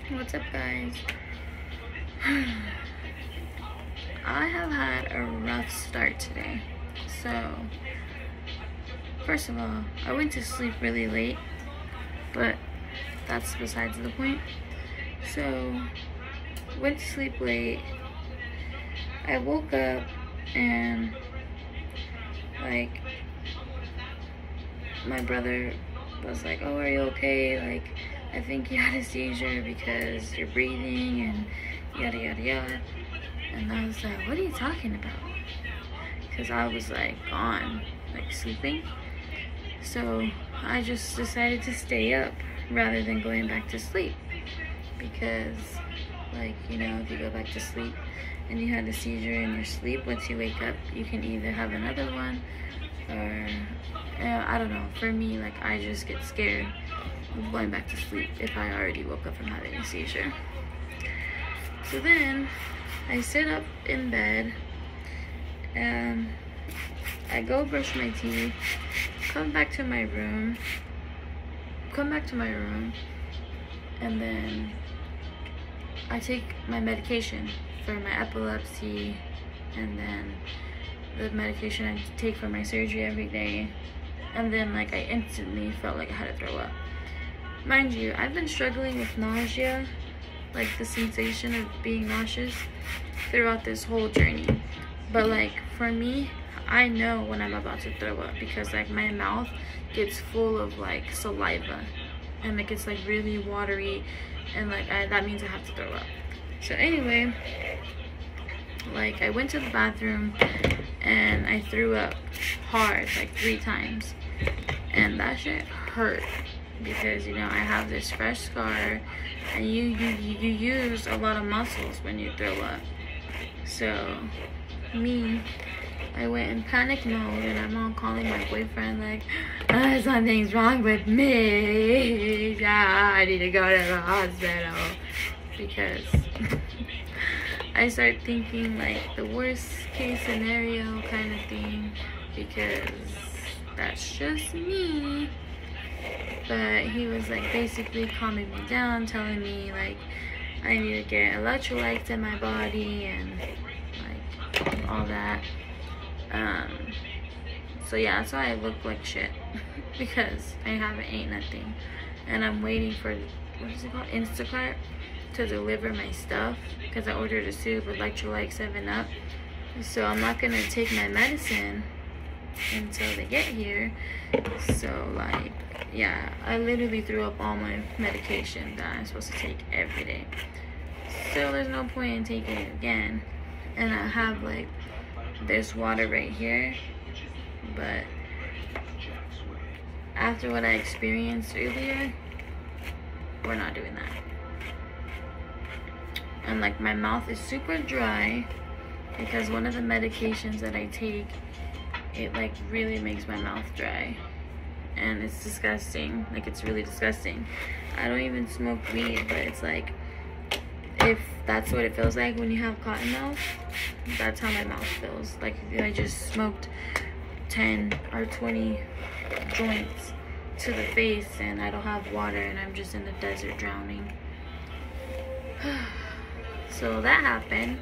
What's up, guys? I have had a rough start today. So, first of all, I went to sleep really late, but that's besides the point. So, went to sleep late. I woke up and, like, my brother was like, "Oh, are you okay? Like, I think you had a seizure because you're breathing and yada yada yada." And I was like, "What are you talking about?" Because I was like gone, like sleeping. So I just decided to stay up rather than going back to sleep, because, like, you know, if you go back to sleep and you had a seizure in your sleep, once you wake up you can either have another one or I don't know. For me, like, I just get scared of going back to sleep if I already woke up from having a seizure. So then I sit up in bed and I go brush my teeth, come back to my room, and then I take my medication for my epilepsy, and then the medication I take for my surgery every day. And then, like, I instantly felt like I had to throw up. Mind you, I've been struggling with nausea, like the sensation of being nauseous, throughout this whole journey. But, like, for me, I know when I'm about to throw up, because, like, my mouth gets full of, like, saliva, and it gets, like, really watery, and, like, that means I have to throw up. So anyway, like, I went to the bathroom and I threw up hard, like 3 times, and that shit hurt, because, you know, I have this fresh scar, and you use a lot of muscles when you throw up. So I went in panic mode, and I'm all calling my boyfriend like, something's wrong with me, yeah, I need to go to the hospital, because I start thinking, like, the worst case scenario kind of thing, because that's just me. But he was, like, basically calming me down, telling me, like, I need to get electrolytes in my body and, like, all that. So yeah, that's why I look like shit, because I haven't ate nothing, and I'm waiting for, what is it called, Instacart, to deliver my stuff, because I ordered a soup, electrolyte, 7-Up. So I'm not gonna take my medicine until they get here. So, like, yeah, I literally threw up all my medication that I'm supposed to take every day. So there's no point in taking it again. And I have, like, this water right here, but after what I experienced earlier, we're not doing that. And, like, my mouth is super dry because one of the medications that I take, it, like, really makes my mouth dry, and it's disgusting. Like, it's really disgusting. I don't even smoke weed, but it's like, if that's what it feels like when you have cotton mouth, that's how my mouth feels. Like, I just smoked 10 or 20 joints to the face, and I don't have water, and I'm just in the desert drowning. So that happened,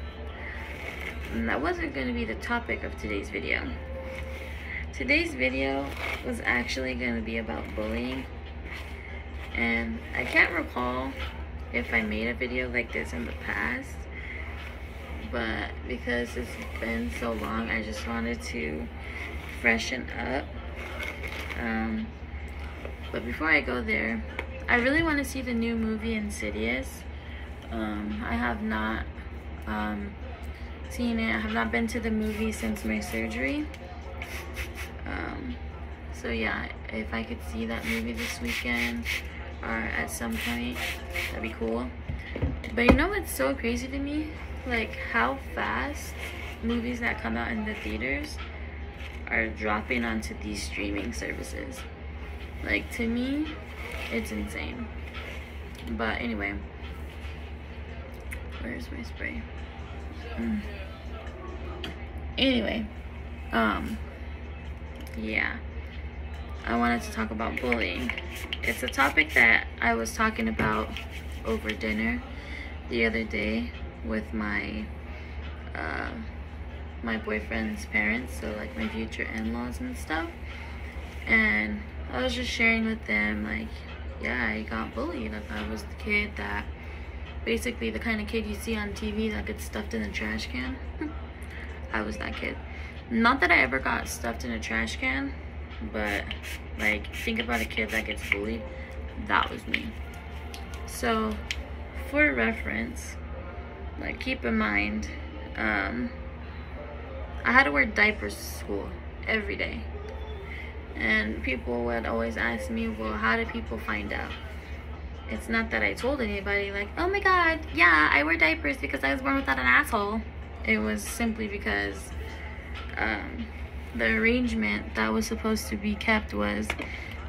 and that wasn't going to be the topic of today's video. Today's video was actually going to be about bullying, and I can't recall if I made a video like this in the past, but because it's been so long, I just wanted to freshen up. But before I go there, I really want to see the new movie Insidious. I have not seen it. I have not been to the movie since my surgery. So yeah, if I could see that movie this weekend or at some point, that'd be cool. But you know what's so crazy to me? Like, how fast movies that come out in the theaters are dropping onto these streaming services. Like, to me, it's insane. But anyway, where's my spray? Anyway, yeah, I wanted to talk about bullying. It's a topic that I was talking about over dinner the other day with my my boyfriend's parents, so like my future in-laws and stuff. And I was just sharing with them, like, yeah, I got bullied. Like, I was the kid that, basically the kind of kid you see on TV that gets stuffed in a trash can. I was that kid. Not that I ever got stuffed in a trash can, but like, think about a kid that gets bullied. That was me. So for reference, like, keep in mind, I had to wear diapers to school every day, and people would always ask me, well, how did people find out? It's not that I told anybody, like, oh my god, yeah, I wear diapers because I was born without an asshole. It was simply because the arrangement that was supposed to be kept was,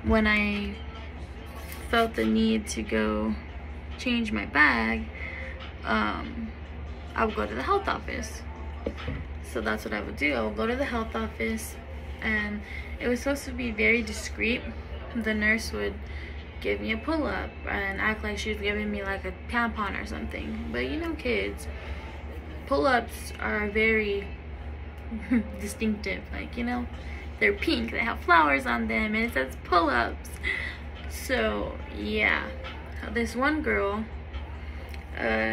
when I felt the need to go change my bag, I would go to the health office. So that's what I would do. I would go to the health office, and it was supposed to be very discreet. The nurse would give me a pull-up and act like she was giving me like a tampon or something. But you know, kids, pull-ups are very distinctive. Like, you know, they're pink, they have flowers on them, and it says pull-ups. So yeah, this one girl,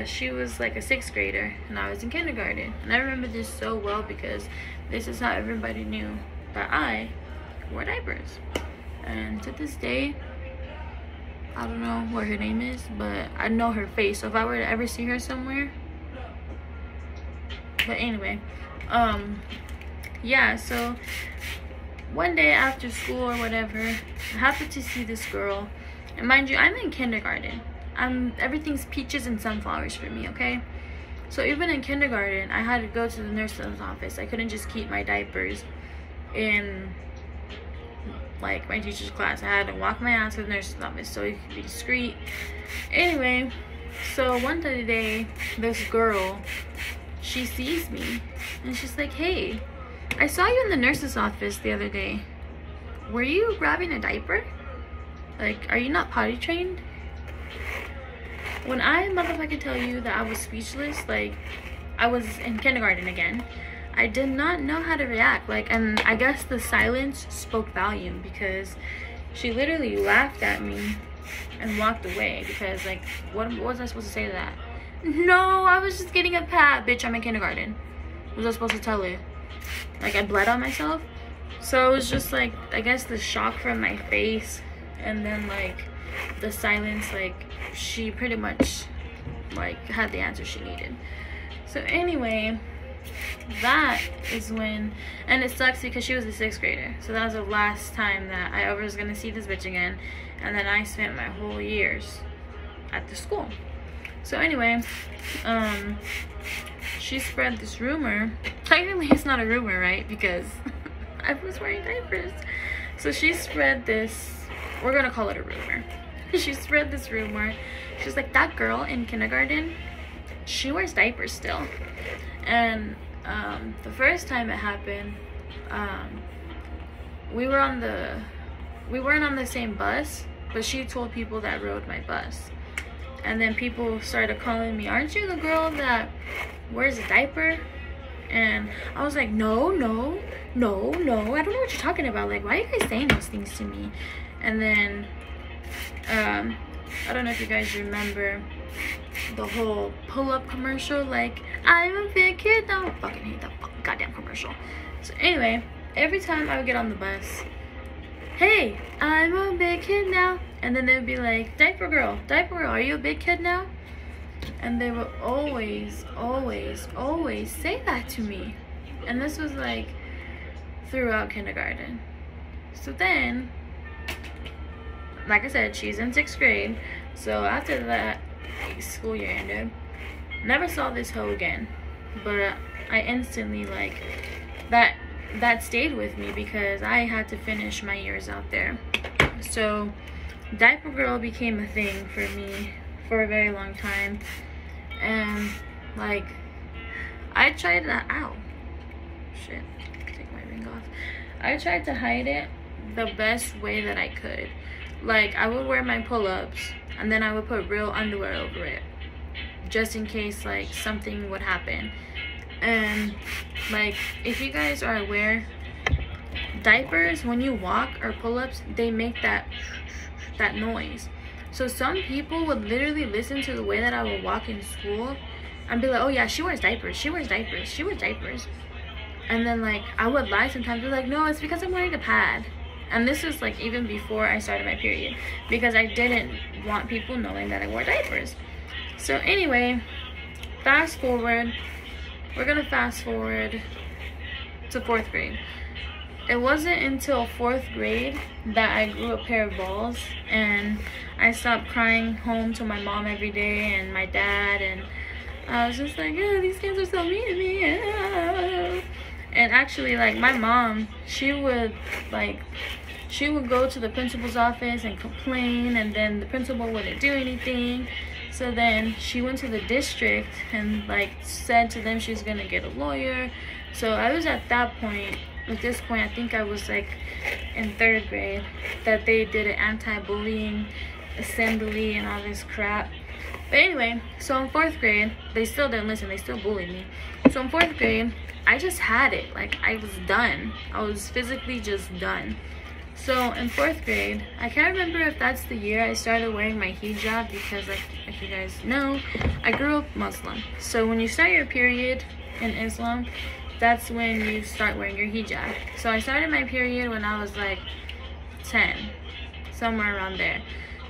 she was like a 6th grader and I was in kindergarten, and I remember this so well because this is how everybody knew that I wore diapers. And to this day, I don't know what her name is, but I know her face, so if I were to ever see her somewhere. But anyway, yeah, so one day after school or whatever, I happened to see this girl. And mind you, I'm in kindergarten. Everything's peaches and sunflowers for me, okay? So even in kindergarten, I had to go to the nurse's office. I couldn't just keep my diapers in like my teacher's class. I had to walk my ass to the nurse's office so it could be discreet. Anyway, so one day, this girl, she sees me and she's like, hey, I saw you in the nurse's office the other day. Were you grabbing a diaper? Like, are you not potty trained? When I motherfucking tell you that I was speechless, like, I was in kindergarten again, I did not know how to react. Like, and I guess the silence spoke volume, because she literally laughed at me and walked away. Because, like, what was I supposed to say to that? No, I was just getting a pat. Bitch, I'm in kindergarten. What was I supposed to tell her? Like, I bled on myself? So it was just like, I guess the shock from my face, and then like the silence, like she pretty much like had the answer she needed. So anyway, that is when, and it sucks because she was a 6th grader, so that was the last time that I ever was gonna see this bitch again. And then I spent my whole years at the school. So anyway, she spread this rumor. Technically it's not a rumor, right? Because I was wearing diapers. So she spread this, we're gonna call it a rumor. She spread this rumor. She's like, that girl in kindergarten, she wears diapers still. And the first time it happened, we weren't on the same bus, but she told people that rode my bus. And then people started calling me, aren't you the girl that wears a diaper? And I was like, no, I don't know what you're talking about. Like, why are you guys saying those things to me? And then I don't know if you guys remember the whole pull-up commercial, like, I'm a big kid now. I fucking hate that fucking goddamn commercial. So anyway, every time I would get on the bus, hey, I'm a big kid now. And then they would be like, diaper girl, are you a big kid now? And they would always say that to me. And this was like throughout kindergarten. So then, like I said, she's in 6th grade. So after that school year ended, never saw this hoe again. But I instantly, like, that stayed with me because I had to finish my years out there. So diaper girl became a thing for me for a very long time. And like, I tried to, ow, shit, take my ring off. I tried to hide it, the best way that I could. Like, I would wear my pull-ups and then I would put real underwear over it, just in case like something would happen. And like, if you guys are aware, diapers, when you walk or pull-ups, they make that noise. So some people would literally listen to the way that I would walk in school and be like, oh yeah, she wears diapers, she wears diapers, she wears diapers. And then like, I would lie sometimes, be like, no, it's because I'm wearing a pad. And this is like even before I started my period, because I didn't want people knowing that I wore diapers. So anyway, fast forward, we're gonna fast forward to 4th grade. It wasn't until 4th grade that I grew a pair of balls, and I stopped crying home to my mom every day and my dad, and I was just like, oh, these kids are so mean to me. And actually, like, my mom, she would go to the principal's office and complain, and then the principal wouldn't do anything. So then she went to the district and like said to them she's gonna get a lawyer. So I was at that point, at this point, I think I was like in 3rd grade, that they did an anti-bullying assembly and all this crap. But anyway, so in 4th grade, they still didn't listen, they still bullied me. So in 4th grade, I just had it. Like, I was done. I was physically just done. So in 4th grade, I can't remember if that's the year I started wearing my hijab, because like, if you guys know, I grew up Muslim. So when you start your period in Islam, that's when you start wearing your hijab. So I started my period when I was like 10, somewhere around there.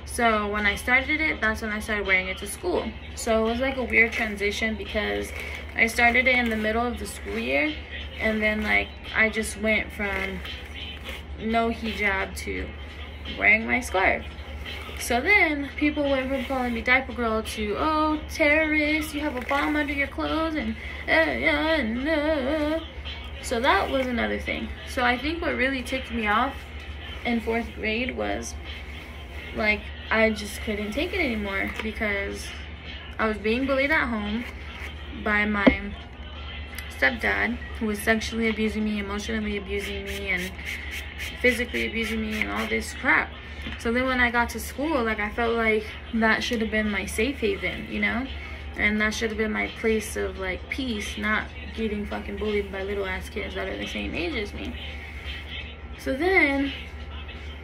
So when I started it, that's when I started wearing it to school. So it was like a weird transition, because I started it in the middle of the school year, and then like I just went from no hijab to wearing my scarf. So then people went from calling me diaper girl to, oh, terrorist, you have a bomb under your clothes, and so that was another thing. So I think what really ticked me off in 4th grade was like, I just couldn't take it anymore, because I was being bullied at home by my stepdad, who was sexually abusing me, emotionally abusing me, and physically abusing me, and all this crap. So then when I got to school, like, I felt like that should have been my safe haven, you know, and that should have been my place of like peace, not getting fucking bullied by little ass kids that are the same age as me. So then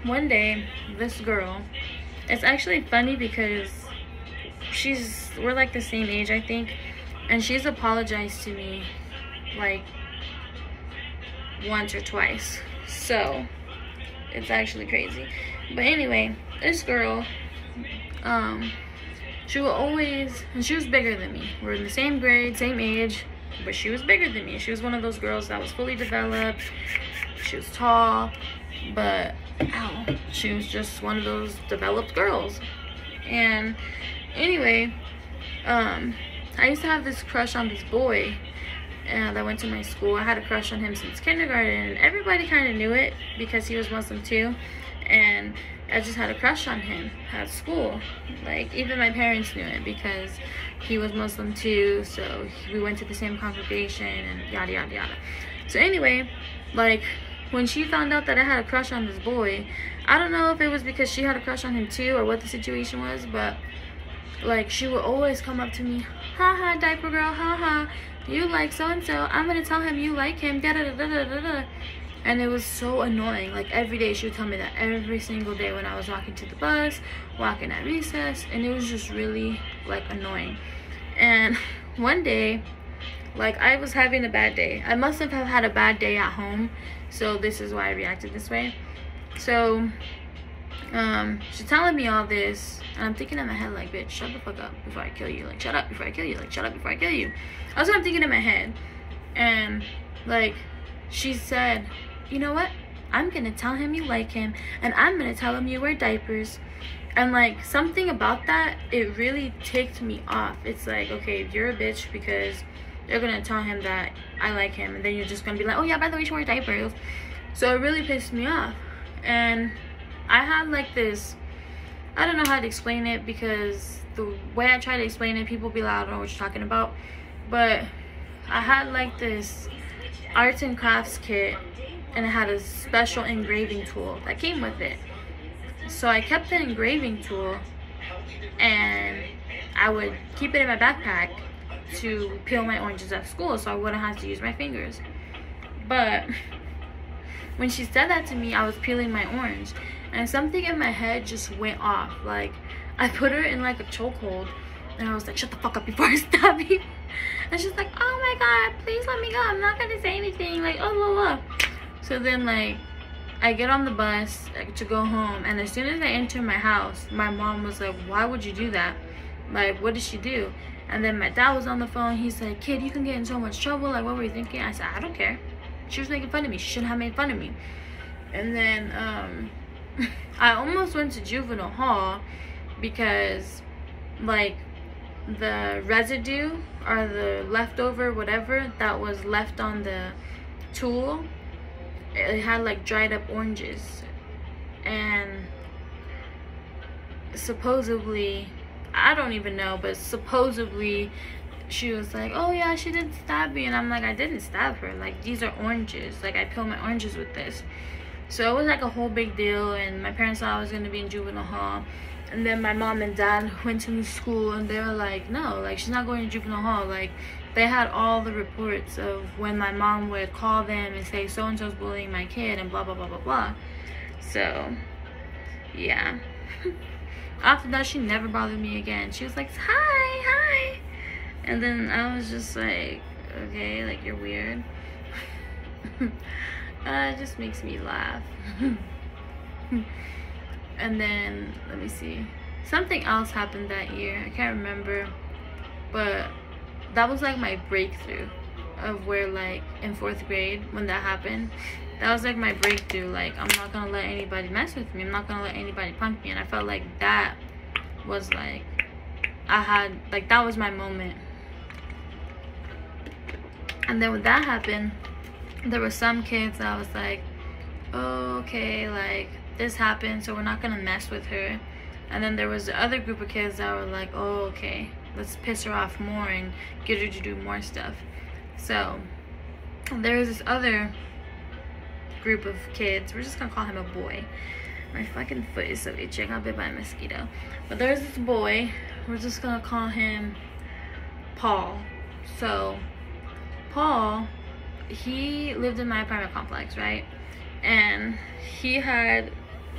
one day, this girl, it's actually funny because we're like the same age, I think, and she's apologized to me like once or twice. So it's actually crazy. But anyway, this girl, she will always, and she was bigger than me. We're in the same grade, same age, but she was bigger than me. She was one of those girls that was fully developed. She was tall, but she was just one of those developed girls. And anyway, I used to have this crush on this boy that went to my school. I had a crush on him since kindergarten, and everybody kind of knew it because he was Muslim too, and I just had a crush on him at school. Like, even my parents knew it because he was Muslim too, so we went to the same congregation and yada yada yada. So anyway, like, when she found out that I had a crush on this boy, I don't know if it was because she had a crush on him too or what the situation was, but like, she would always come up to me, haha, diaper girl, haha, you like so and so, I'm gonna tell him you like him, da da da da da da. And it was so annoying. Like, every day she would tell me that, every single day when I was walking to the bus, walking at recess, and it was just really like annoying. And one day, like, I was having a bad day. I must have had a bad day at home, so this is why I reacted this way. So she's telling me all this, and I'm thinking in my head like, bitch, shut the fuck up before I kill you. Like, shut up before I kill you. Like, shut up before I kill you. That's what I'm thinking in my head. And like, she said, you know what, I'm gonna tell him you like him, and I'm gonna tell him you wear diapers. And like, something about that, it really ticked me off. It's like, okay, you're a bitch because you're gonna tell him that I like him, and then you're just gonna be like, oh yeah, by the way, she wears diapers. So it really pissed me off. And I had like this, I don't know how to explain it, because the way I try to explain it, people be like, I don't know what you're talking about. But I had like this arts and crafts kit and it had a special engraving tool that came with it. So I kept the engraving tool and I would keep it in my backpack to peel my oranges at school so I wouldn't have to use my fingers. But when she said that to me, I was peeling my orange and something in my head just went off. Like, I put her in like a chokehold and I was like, shut the fuck up before I stab you. And she's like, oh my god, please let me go, I'm not gonna say anything, like, oh la la. So then, like, I get on the bus to go home, and as soon as I enter my house, my mom was like, why would you do that? Like, what did she do? And then my dad was on the phone. He said, kid, you can get in so much trouble, like, what were you thinking? I said, I don't care. She was making fun of me. She shouldn't have made fun of me. And then I almost went to juvenile hall because, like, the residue or the leftover whatever that was left on the tool, it had like dried up oranges, and supposedly, I don't even know, but supposedly she was like, oh yeah, she didn't stab me. And I'm like, I didn't stab her, like, these are oranges, like, I peel my oranges with this. So it was like a whole big deal, and my parents thought I was gonna be in juvenile hall. And then my mom and dad went to the school and they were like, no, like, she's not going to juvenile hall. Like, they had all the reports of when my mom would call them and say, so-and-so's bullying my kid and blah, blah, blah, blah, blah. So, yeah. After that, she never bothered me again. She was like, hi, hi. And then I was just like, okay, like, you're weird. It just makes me laugh. And then, let me see, something else happened that year. I can't remember, but that was like my breakthrough of where, like, in 4th grade when that happened, that was like my breakthrough. Like, I'm not gonna let anybody mess with me, I'm not gonna let anybody punk me. And I felt like that was like, I had, like, that was my moment. And then when that happened, there were some kids that I was like, oh, okay, like, this happened, so we're not gonna mess with her. And then there was the other group of kids that were like, oh, okay, let's piss her off more and get her to do more stuff. So there was this other group of kids, we're just gonna call him a boy. My fucking foot is so itchy, I got bit by a mosquito. But there's this boy, we're just gonna call him Paul. So Paul, he lived in my apartment complex, right? And he had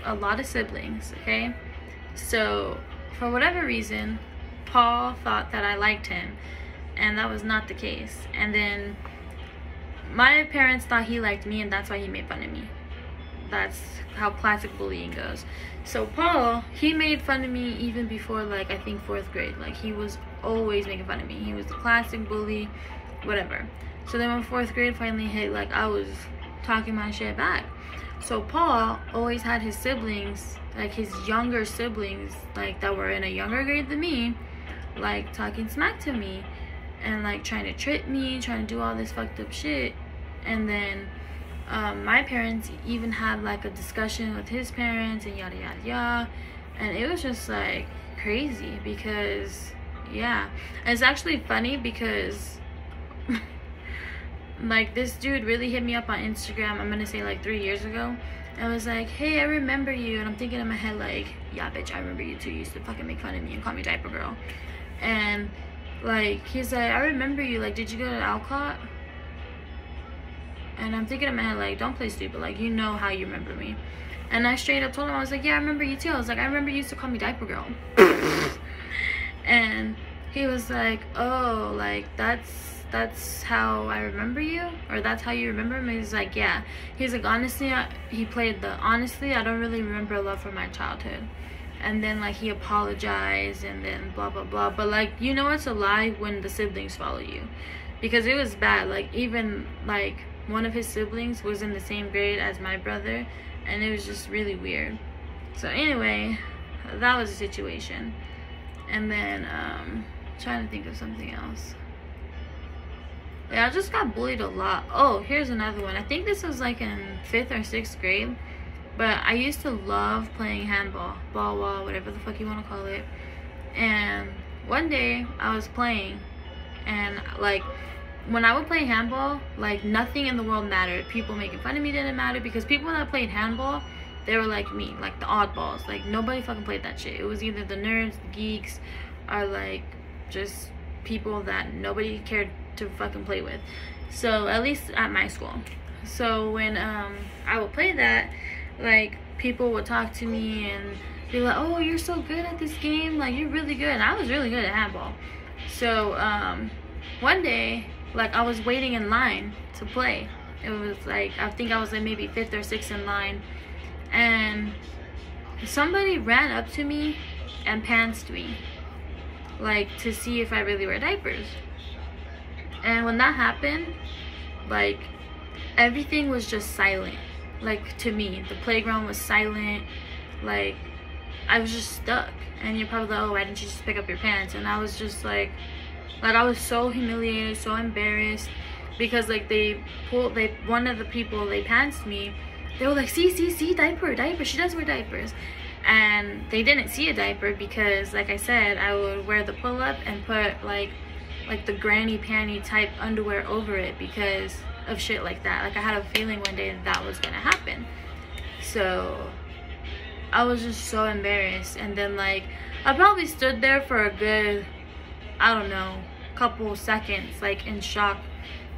a lot of siblings, okay? So for whatever reason, Paul thought that I liked him, and that was not the case. And then my parents thought he liked me, and that's why he made fun of me. That's how classic bullying goes. So Paul, he made fun of me even before, like, I think 4th grade. Like, he was always making fun of me. He was the classic bully, whatever. So then when 4th grade finally hit, like, I was talking my shit back. So Paul always had his siblings, like his younger siblings, like that were in a younger grade than me, like talking smack to me and like trying to trip me, trying to do all this fucked up shit. And then my parents even had like a discussion with his parents and yada yada yada, and it was just like crazy because, yeah. And it's actually funny because like, this dude really hit me up on Instagram, I'm gonna say like 3 years ago, and was like, hey, I remember you. And I'm thinking in my head like, yeah, bitch, I remember you too. You used to fucking make fun of me and call me diaper girl. And like, he's like, I remember you, like, did you go to Alcott? And I'm thinking in my head like, don't play stupid, like, you know how you remember me. And I straight up told him, I was like, yeah, I remember you too. I was like, I remember you used to call me diaper girl. And he was like, oh, like, that's how I remember you, or that's how you remember me. He's like, yeah. He's like, honestly, he played the honestly, I don't really remember a lot from my childhood. And then like he apologized and then blah blah blah. But like, you know, it's a lie when the siblings follow you, because it was bad. Like, even like one of his siblings was in the same grade as my brother, and it was just really weird. So anyway, that was the situation. And then trying to think of something else. Yeah, I just got bullied a lot. Oh, here's another one. I think this was like in 5th or 6th grade. But I used to love playing handball, ball wall, whatever the fuck you want to call it. And one day I was playing, and like when I would play handball, like nothing in the world mattered. People making fun of me didn't matter, because people that played handball, they were like me, like the oddballs. Like nobody fucking played that shit. It was either the nerds, the geeks, or like just people that nobody cared to fucking play with. So at least at my school. So when I would play that, like people would talk to me and be like, oh, you're so good at this game, like you're really good. And I was really good at handball. So one day, like I was waiting in line to play. It was like, I think I was like maybe 5th or 6th in line, and somebody ran up to me and pantsed me, like to see if I really wear diapers. And when that happened, like everything was just silent. Like to me, the playground was silent. Like I was just stuck. And you're probably like, oh, why didn't you just pick up your pants? And I was just like I was so humiliated, so embarrassed, because like one of the people, they pantsed me. They were like, see, diaper, she does wear diapers. And they didn't see a diaper, because like I said, I would wear the pull-up and put like the granny panty type underwear over it, because of shit like that. Like I had a feeling one day that was gonna happen. So I was just so embarrassed. And then like I probably stood there for a good, I don't know, couple seconds, like in shock,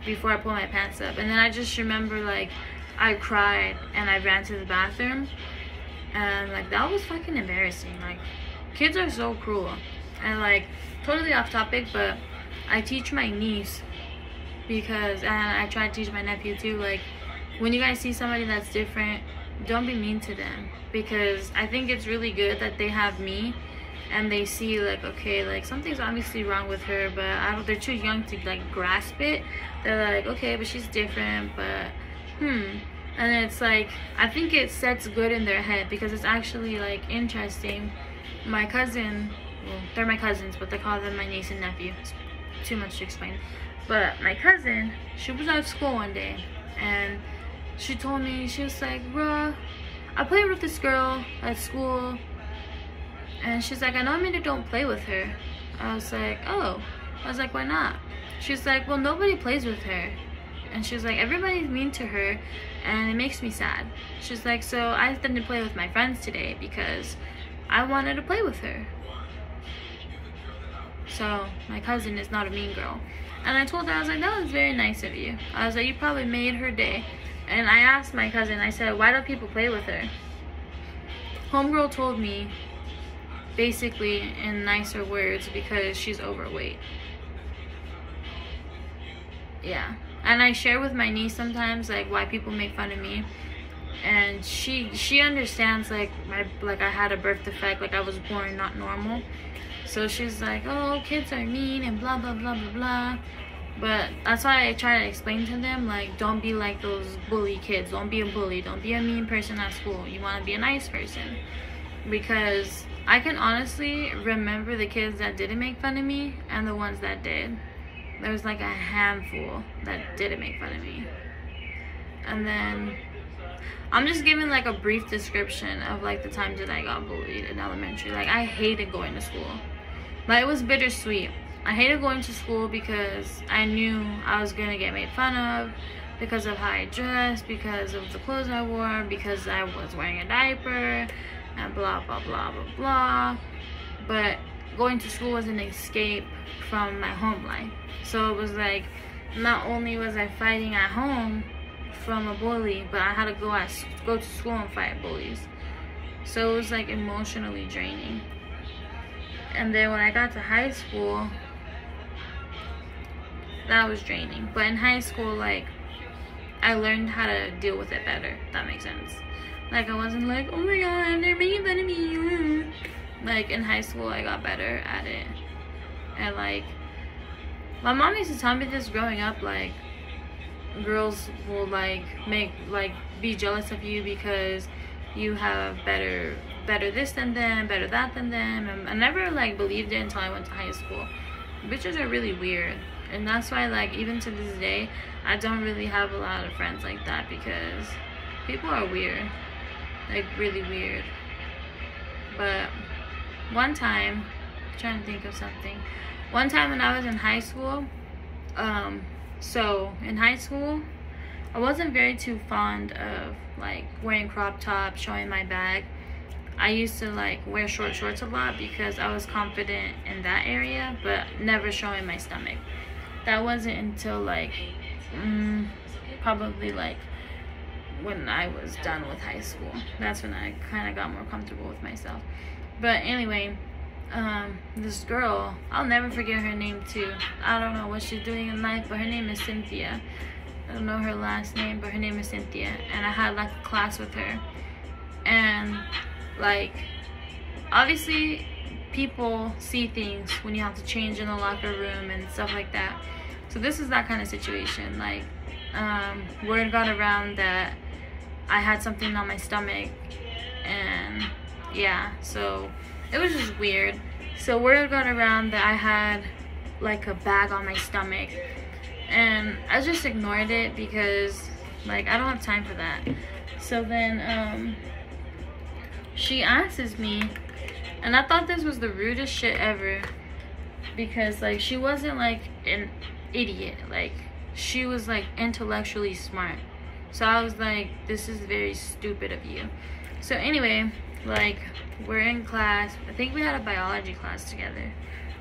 before I pulled my pants up. And then I just remember like I cried and I ran to the bathroom, and like that was fucking embarrassing. Like kids are so cruel. And like totally off topic, but I teach my niece, because, and I try to teach my nephew too, like when you guys see somebody that's different, don't be mean to them, because I think it's really good that they have me and they see like, okay, like something's obviously wrong with her, but they're too young to like grasp it. They're like, okay, but she's different, but and it's like, I think it sets good in their head, because it's actually like interesting. My cousin, well, they're my cousins, but they call them my niece and nephew. It's too much to explain. But my cousin, she was at school one day, and she told me, she was like, bruh, I played with this girl at school, and she's like, I normally don't play with her. I was like, oh. I was like, why not? She's like, well, nobody plays with her. And she's like, everybody's mean to her, and it makes me sad. She's like, so I didn't play with my friends today because I wanted to play with her. So my cousin is not a mean girl. And I told her, I was like, that was very nice of you. I was like, you probably made her day. And I asked my cousin, I said, why don't people play with her? Homegirl told me, basically in nicer words, because she's overweight. Yeah. And I share with my niece sometimes, like, why people make fun of me. And she understands, like, I had a birth defect, like I was born not normal. So she's like, oh, kids are mean and blah, blah, blah, blah, blah. But that's why I try to explain to them, like, don't be like those bully kids. Don't be a bully. Don't be a mean person at school. You want to be a nice person. Because I can honestly remember the kids that didn't make fun of me and the ones that did. There was like a handful that didn't make fun of me. And then I'm just giving like a brief description of like the times that I got bullied in elementary. Like, I hated going to school. Like, it was bittersweet. I hated going to school because I knew I was gonna get made fun of because of how I dressed, because of the clothes I wore, because I was wearing a diaper, and blah blah blah blah blah. But going to school was an escape from my home life. So it was like, not only was I fighting at home from a bully, but I had to go to school and fight bullies. So it was like emotionally draining. And then when I got to high school, that was draining. But in high school, like, I learned how to deal with it better, if that makes sense. Like, I wasn't like, oh my god, they're making fun of me. Like, in high school, I got better at it. And like, my mom used to tell me this growing up, like, girls will like be jealous of you because you have better this than them, better that than them. And I never like believed it until I went to high school. Bitches are really weird. And that's why, like, even to this day, I don't really have a lot of friends like that, because people are weird. Like, really weird. But one time, I'm trying to think of something. One time when I was in high school, So in high school, I wasn't very too fond of like wearing crop tops, showing my bag. I used to like wear short shorts a lot because I was confident in that area, but never showing my stomach. That wasn't until like probably like when I was done with high school. That's when I kind of got more comfortable with myself. But anyway, this girl, I'll never forget her name too. I don't know what she's doing in life, but her name is Cynthia. I don't know her last name, but her name is Cynthia. And I had like a class with her. And like, obviously people see things when you have to change in the locker room and stuff like that. So this is that kind of situation. Like, word got around that I had something on my stomach, and yeah, so it was just weird. So word got around that I had like a bag on my stomach, and I just ignored it because like I don't have time for that. So then she asks me, and I thought this was the rudest shit ever, because like she wasn't like an idiot, like she was like intellectually smart. So I was like, this is very stupid of you. So anyway, like we're in class. I think we had a biology class together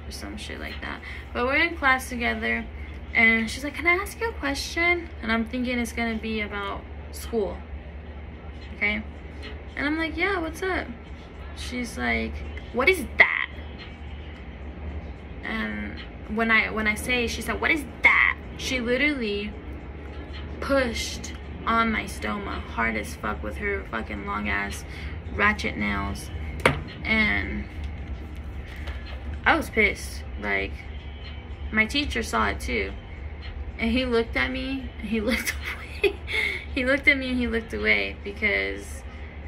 or some shit like that. But we're in class together, and she's like, can I ask you a question? And I'm thinking it's gonna be about school. Okay? And I'm like, yeah, what's up? She's like, what is that? And when I say, she said, what is that? She literally pushed on my stoma hard as fuck with her fucking long ass ratchet nails. And I was pissed. Like, my teacher saw it too, and he looked at me and he looked away. He looked at me and he looked away, because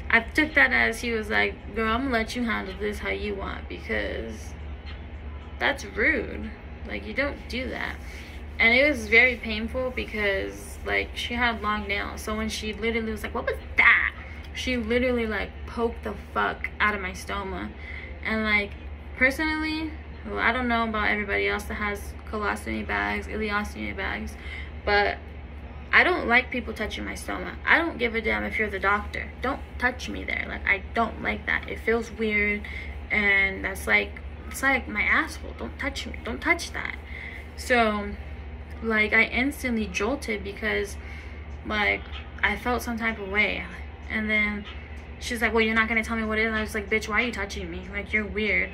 I took that as he was like, girl, I'm gonna let you handle this how you want, because that's rude. Like, you don't do that. And it was very painful because like she had long nails. So when she literally was like, what was that? She literally like poked the fuck out of my stoma. And like, personally, well, I don't know about everybody else that has colostomy bags, ileostomy bags, but I don't like people touching my stoma. I don't give a damn if you're the doctor. Don't touch me there. Like, I don't like that. It feels weird, and that's like, it's like my asshole. Don't touch me. Don't touch that. So like, I instantly jolted because like I felt some type of way. And then she's like, well, you're not gonna tell me what it is? And I was like, bitch, why are you touching me? Like, you're weird.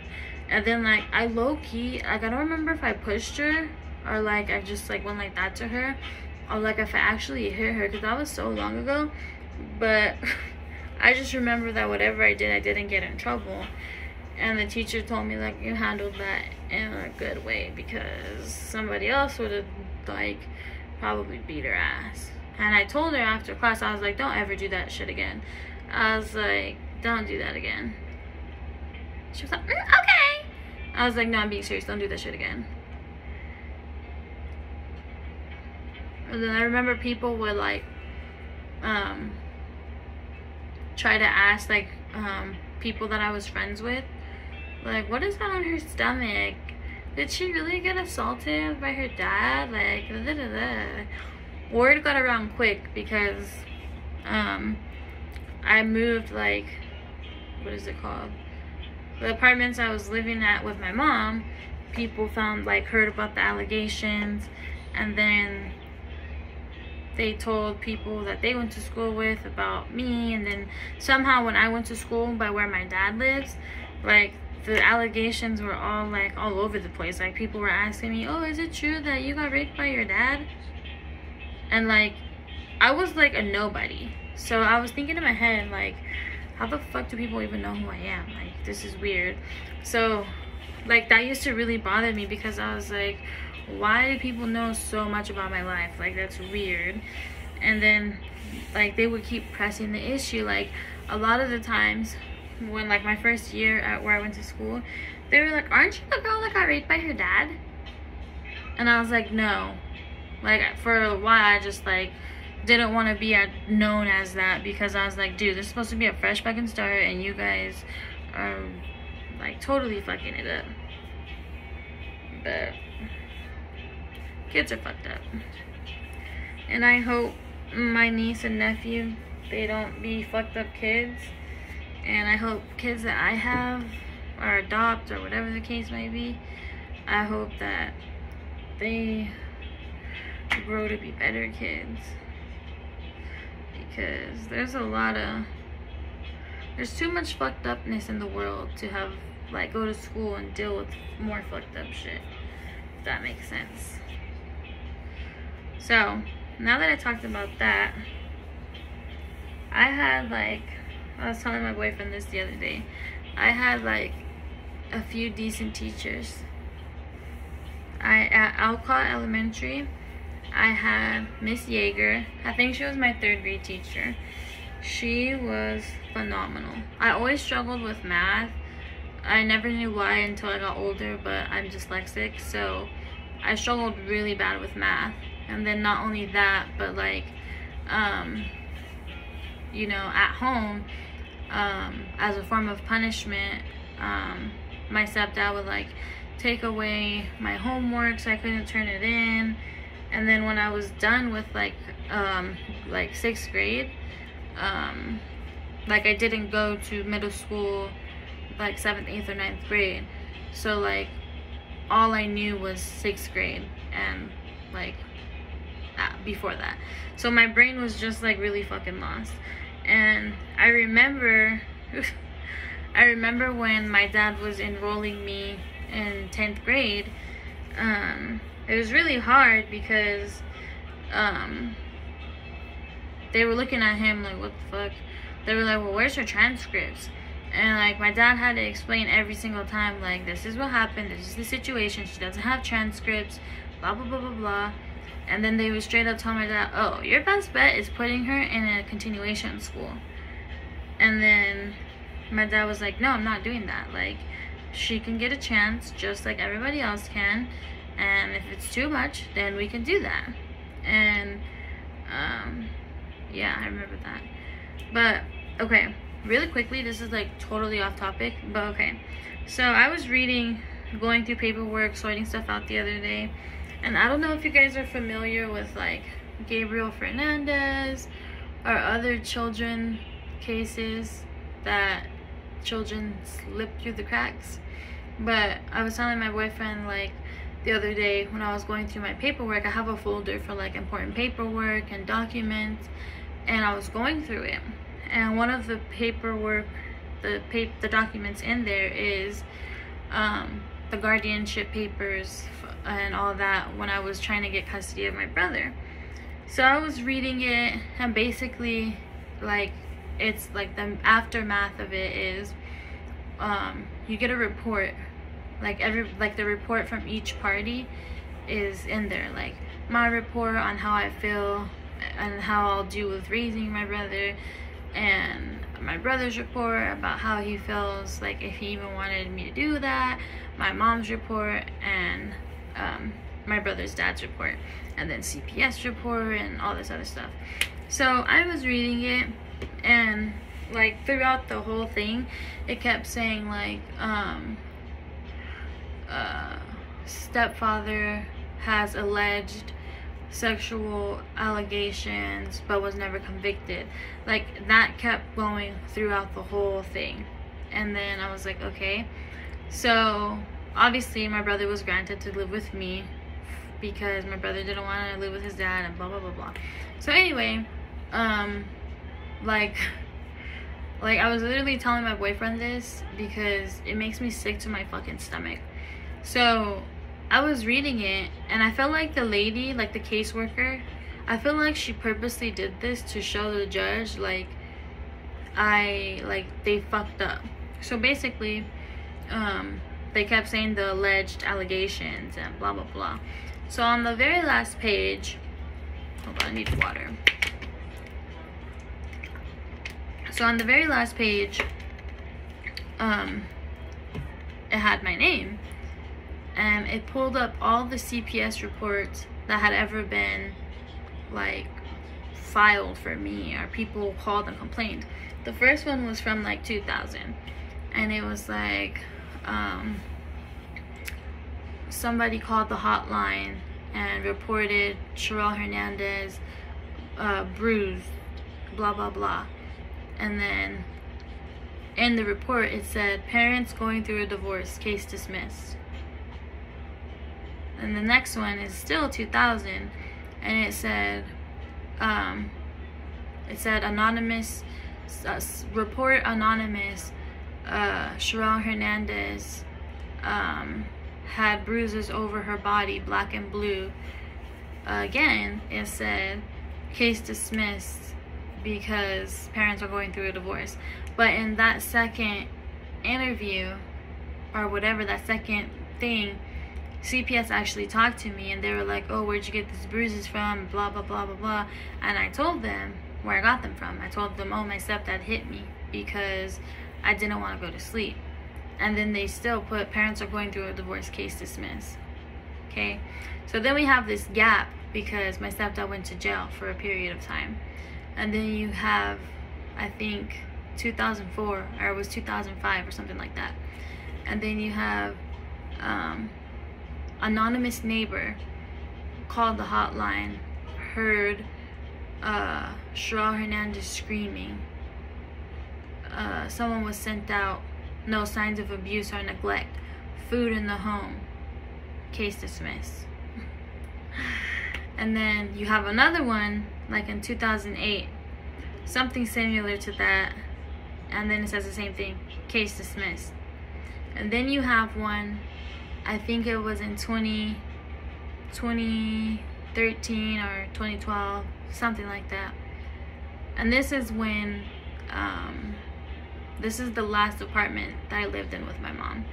And then like, I low-key, like, I don't remember if I pushed her or like I just like went like that to her, or like if I actually hit her, because that was so long ago. But I just remember that whatever I did, I didn't get in trouble. And the teacher told me like, you handled that in a good way, because somebody else would have like probably beat her ass. And I told her after class, I was like, don't ever do that shit again. I was like, don't do that again. She was like, okay. I was like, no, I'm being serious, don't do that shit again. And then I remember people would like try to ask like people that I was friends with, like, what is that on her stomach? Did she really get assaulted by her dad? Like, da, da, da. Word got around quick because I moved, like, what is it called? The apartments I was living at with my mom, people found, like, heard about the allegations, and then they told people that they went to school with about me. And then somehow when I went to school by where my dad lives, like, the allegations were all like all over the place. Like, people were asking me, oh, is it true that you got raped by your dad? And like, I was like a nobody. So I was thinking in my head, like, how the fuck do people even know who I am? Like, this is weird. So like, that used to really bother me, because I was like, why do people know so much about my life? Like, that's weird. And then like, they would keep pressing the issue. Like, a lot of the times when like my first year at where I went to school, they were like, aren't you the girl that got raped by her dad? And I was like, no. Like, for a while I just like didn't want to be known as that, because I was like, dude, this is supposed to be a fresh fucking start, and you guys are like totally fucking it up. But kids are fucked up. and I hope my niece and nephew, they don't be fucked up kids, and I hope kids that I have or adopt or whatever the case may be, I hope that they grow to be better kids, because there's too much fucked upness in the world to have, like, go to school and deal with more fucked up shit, if that makes sense. So now that I talked about that, I had, like, I was telling my boyfriend this the other day, I had, like, a few decent teachers. At Alcott Elementary, I had Miss Yeager. I think she was my 3rd grade teacher. She was phenomenal. I always struggled with math. I never knew why until I got older, but I'm dyslexic, so I struggled really bad with math. And then not only that, but, like, you know, at home, as a form of punishment, my stepdad would, like, take away my homework so I couldn't turn it in. And then when I was done with, like 6th grade, like, I didn't go to middle school, like 7th, 8th, or 9th grade. So, like, all I knew was 6th grade and, like, before that. So my brain was just, like, really fucking lost. And I remember when my dad was enrolling me in 10th grade, it was really hard because they were looking at him like, what the fuck? They were like, well, where's her transcripts? And, like, my dad had to explain every single time, like, this is what happened, this is the situation, she doesn't have transcripts, blah, blah, blah, blah, blah. And then they would straight up tell my dad, oh, your best bet is putting her in a continuation school. And then my dad was like, no, I'm not doing that. Like, she can get a chance just like everybody else can. And if it's too much, then we can do that. And, yeah, I remember that. But, okay, really quickly, this is, like, totally off topic, but okay. So I was going through paperwork, sorting stuff out the other day. And I don't know if you guys are familiar with, like, Gabriel Fernandez or other children cases that children slip through the cracks. But I was telling my boyfriend, like, the other day when I was going through my paperwork, I have a folder for, like, important paperwork and documents, and I was going through it. And one of the paperwork, the documents in there is the guardianship papers and all that when I was trying to get custody of my brother. So I was reading it, and basically, like, it's like the aftermath of it is you get a report, like the report from each party is in there, like my report on how I feel and how I'll do with raising my brother, and my brother's report about how he feels, like if he even wanted me to do that, my mom's report, and my brother's dad's report, and then CPS report and all this other stuff. So I was reading it, and, like, throughout the whole thing it kept saying, like, stepfather has alleged sexual allegations but was never convicted. Like, that kept going throughout the whole thing. And then I was like, okay. So obviously my brother was granted to live with me because my brother didn't want to live with his dad and blah blah blah blah. So anyway, like I was literally telling my boyfriend this because it makes me sick to my fucking stomach. So I was reading it, and I felt like the lady, like the caseworker, I feel like she purposely did this to show the judge, like, they fucked up. So basically, they kept saying the alleged allegations and blah blah blah. So on the very last page, hold on, I need water. So on the very last page, it had my name, and it pulled up all the CPS reports that had ever been, like, filed for me, or people called and complained. The first one was from, like, 2000, and it was like, somebody called the hotline and reported Sherelle Hernandez bruised, blah blah blah. And then in the report it said parents going through a divorce, case dismissed. And the next one is still 2000, and it said anonymous, report anonymous, Sherelle Hernandez had bruises over her body, black and blue. Again, it said case dismissed because parents are going through a divorce. But in that second interview, or whatever, that second thing, CPS actually talked to me, and they were like, oh, where'd you get these bruises from, blah blah blah blah blah. And I told them where I got them from. I told them, oh, my stepdad hit me because I didn't want to go to sleep. And then they still put parents are going through a divorce, case dismissed. Okay, so then we have this gap because my stepdad went to jail for a period of time. And then you have, I think 2004, or it was 2005 or something like that. And then you have anonymous neighbor called the hotline, heard Sherelle Hernandez screaming. Someone was sent out, no signs of abuse or neglect, food in the home, case dismissed. And then you have another one like in 2008, something similar to that, and then it says the same thing, case dismissed. And then you have one, I think it was in 2013 or 2012, something like that. And this is when this is the last apartment that I lived in with my mom.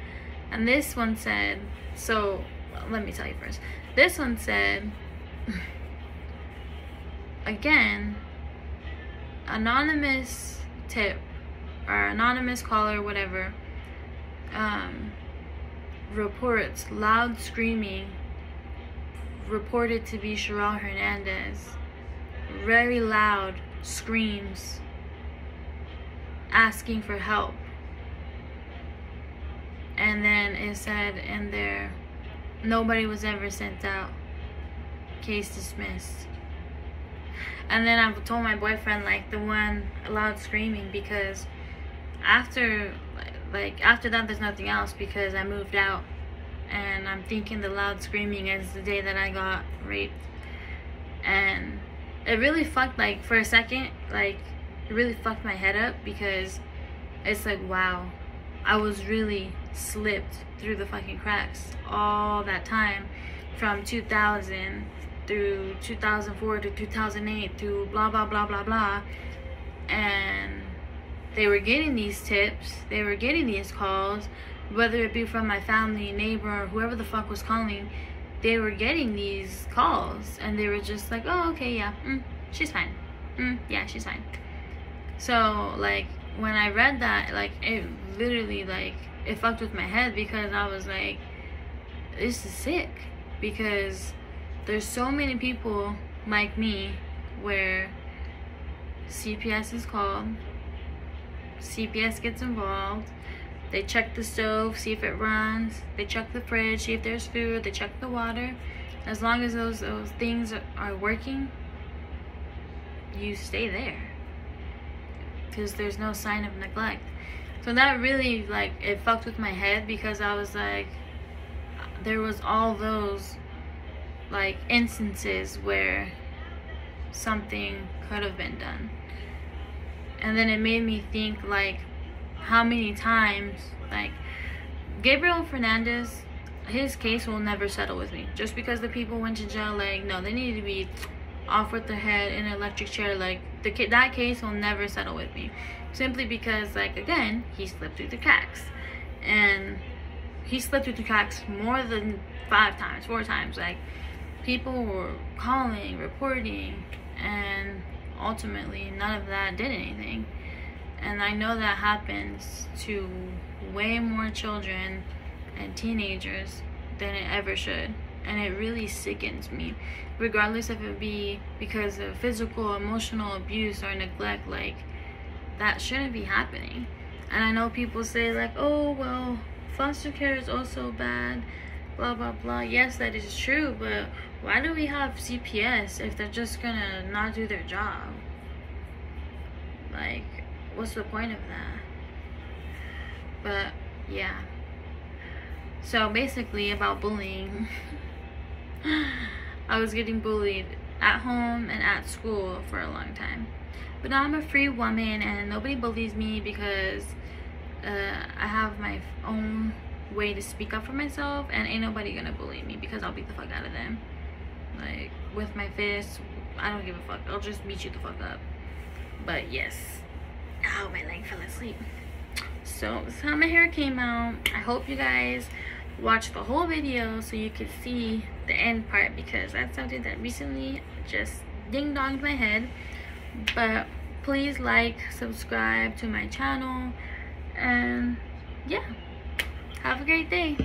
And this one said, so let me tell you first. This one said, again, anonymous tip or anonymous caller, whatever, reports loud screaming, reported to be Sherelle Hernandez, very loud screams, asking for help. And then it said in there, nobody was ever sent out, case dismissed. And then I told my boyfriend, like, the one loud screaming, because after that there's nothing else, because I moved out. And I'm thinking the loud screaming is the day that I got raped. And it really fucked, like, for a second, like, it really fucked my head up, because it's like, wow, I was really slipped through the fucking cracks all that time, from 2000 through 2004 to 2008 to blah blah blah blah blah. And they were getting these tips, they were getting these calls, whether it be from my family, neighbor, or whoever the fuck was calling. They were getting these calls, and they were just like, oh, okay, yeah, she's fine, yeah, she's fine. So, like, when I read that, like, it literally, like, it fucked with my head, because I was like, this is sick, because there's so many people like me where CPS is called, CPS gets involved, they check the stove, see if it runs, they check the fridge, see if there's food, they check the water. As long as those things are working, you stay there, because there's no sign of neglect. So that really, like, it fucked with my head, because I was like, there was all those, like, instances where something could have been done. And then it made me think, like, how many times, like, Gabriel Fernandez, his case will never settle with me. Just because the people went to jail, like, no, they need to be off with their head in an electric chair. Like, that case will never settle with me, simply because, like, again, he slipped through the cracks. And he slipped through the cracks more than 4 times. Like, people were calling, reporting, and ultimately none of that did anything. And I know that happens to way more children and teenagers than it ever should. And it really sickens me, regardless if it be because of physical, emotional abuse or neglect. Like, that shouldn't be happening. And I know people say, like, oh, well, foster care is also bad. blah blah blah. Yes, that is true, but why do we have CPS if they're just gonna not do their job? Like, what's the point of that? But yeah, so basically about bullying. I was getting bullied at home and at school for a long time, but now I'm a free woman and nobody bullies me because I have my own way to speak up for myself, and ain't nobody gonna bully me because I'll beat the fuck out of them. Like, with my fists, I don't give a fuck. I'll just beat you the fuck up. But yes. Ow, my leg fell asleep. So this is how my hair came out. I hope you guys watch the whole video so you could see the end part, because that's something that recently just ding-donged my head. But please like, subscribe to my channel, and yeah, have a great day.